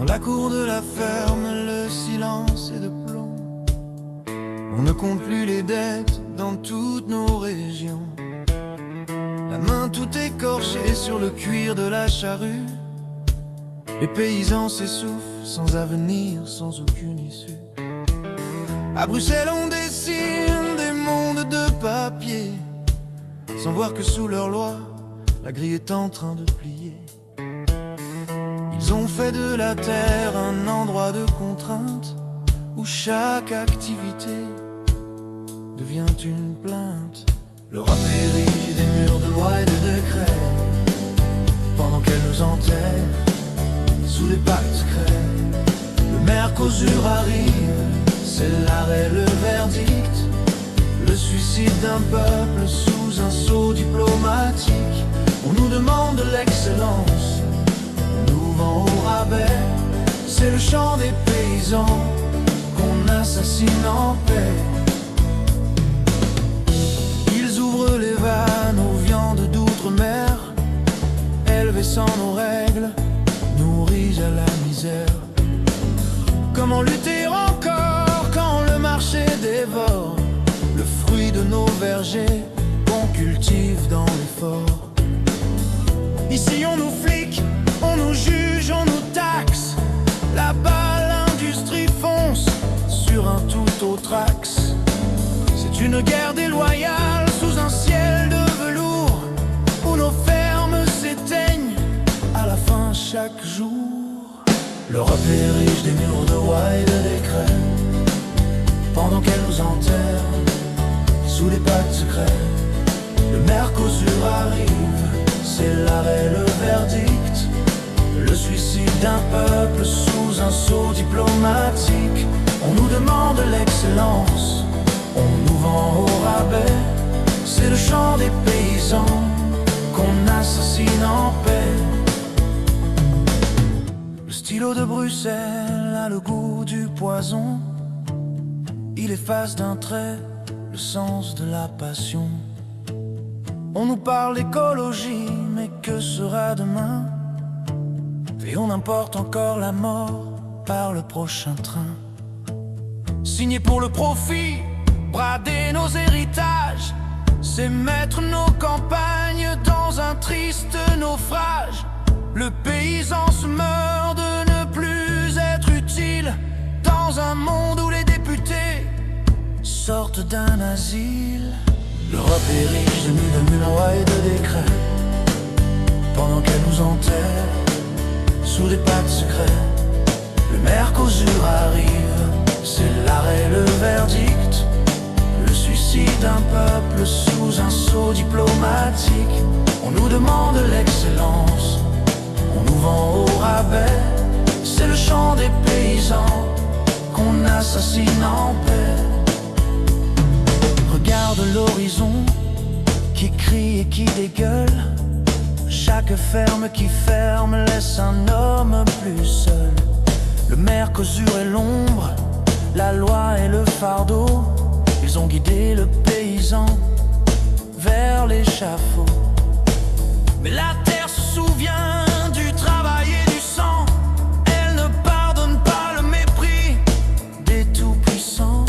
Dans la cour de la ferme, le silence est de plomb. On ne compte plus les dettes dans toutes nos régions. La main tout écorchée sur le cuir de la charrue. Les paysans s'essoufflent sans avenir, sans aucune issue. À Bruxelles on dessine des mondes de papier, sans voir que sous leur loi, la grille est en train de plier. Ils ont fait de la terre un endroit de contrainte, où chaque activité devient une plainte. L'Europe érige des murs de lois et de décrets, pendant qu'elle nous enterre sous les pactes secrets. Le Mercosur arrive, c'est l'arrêt, le verdict. Le suicide d'un peuple sous un sceau diplomatique. On nous demande de l'excellence, on nous vend au rabais. C'est le chant des paysans qu'on assassine en paix. Ils ouvrent les vannes aux viandes d'outre-mer, élevées sans nos règles, nourris à la misère. Comment lutter encore quand le marché dévore le fruit de nos vergers qu'on cultive dans les forts? Ici on nous flique, on nous juge, on nous taxe. Là-bas l'industrie fonce sur un tout autre axe. C'est une guerre déloyale sous un ciel de velours, où nos fermes s'éteignent à la fin chaque jour. L'Europe érige des murs de lois et de décrets, pendant qu'elle nous enterre sous les pactes secrets. Le Mercosur arrive, c'est l'arrêt, le verdict. Le suicide d'un peuple sous un sceau diplomatique. On nous demande l'excellence, on nous vend au rabais. C'est le chant des paysans qu'on assassine en paix. Le stylo de Bruxelles a le goût du poison. Il efface d'un trait le sens de la passion. On nous parle d'écologie, mais que sera demain? Et on importe encore la mort par le prochain train. Signer pour le profit, brader nos héritages, c'est mettre nos campagnes dans un triste naufrage. Le paysan se meurt de ne plus être utile, dans un monde où les députés sortent d'un asile. L'Europe érige des murs de lois et de décrets, pendant qu'elle nous enterre sous des pactes secrets. Le Mercosur arrive, c'est l'arrêt, le verdict. Le suicide d'un peuple sous un sceau diplomatique. On nous demande l'excellence, on nous vend au rabais. C'est le chant des paysans qu'on assassine en paix. Regarde l'horizon qui crie et qui dégueule. Chaque ferme qui ferme laisse un homme plus seul. Le Mercosur est l'ombre, la loi est le fardeau. Ils ont guidé le paysan vers l'échafaud. Mais la terre se souvient du travail et du sang. Elle ne pardonne pas le mépris des tout-puissants.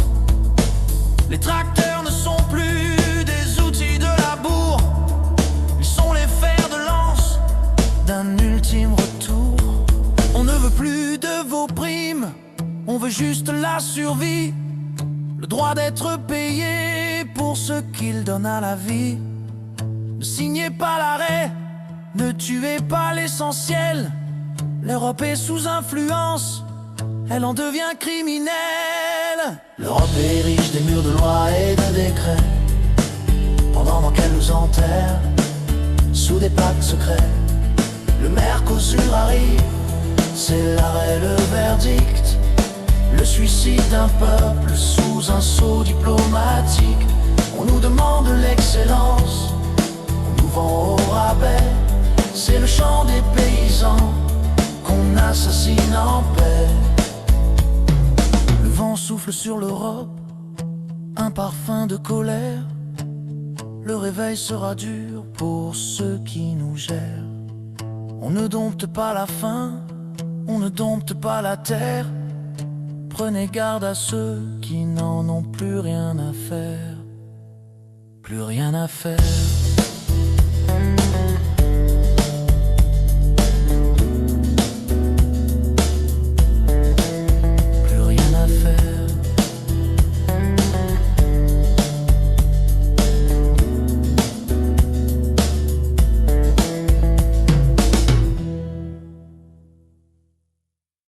Les tracteurs ne sont plus des outils de labour, ils sont les fers de lance d'un ultime retour. On ne veut plus de vos primes, on veut juste la survie, le droit d'être payé pour ce qu'il donne à la vie. Ne signez pas l'arrêt, ne tuez pas l'essentiel. L'Europe est sous influence, elle en devient criminelle. L'Europe érige des murs de lois et de décrets, pendant qu'elle nous enterre sous des pactes secrets. Le Mercosur arrive, c'est l'arrêt, le verdict. Le suicide d'un peuple sous un sceau diplomatique. On nous demande l'excellence, on nous vend au rabais. C'est le chant des paysans qu'on assassine en paix. Le vent souffle sur l'Europe, un parfum de colère. Le réveil sera dur pour ceux qui nous gèrent. On ne dompte pas la faim, On ne dompte pas la terre. Prenez garde à ceux qui n'en ont plus rien à faire. Plus rien à faire.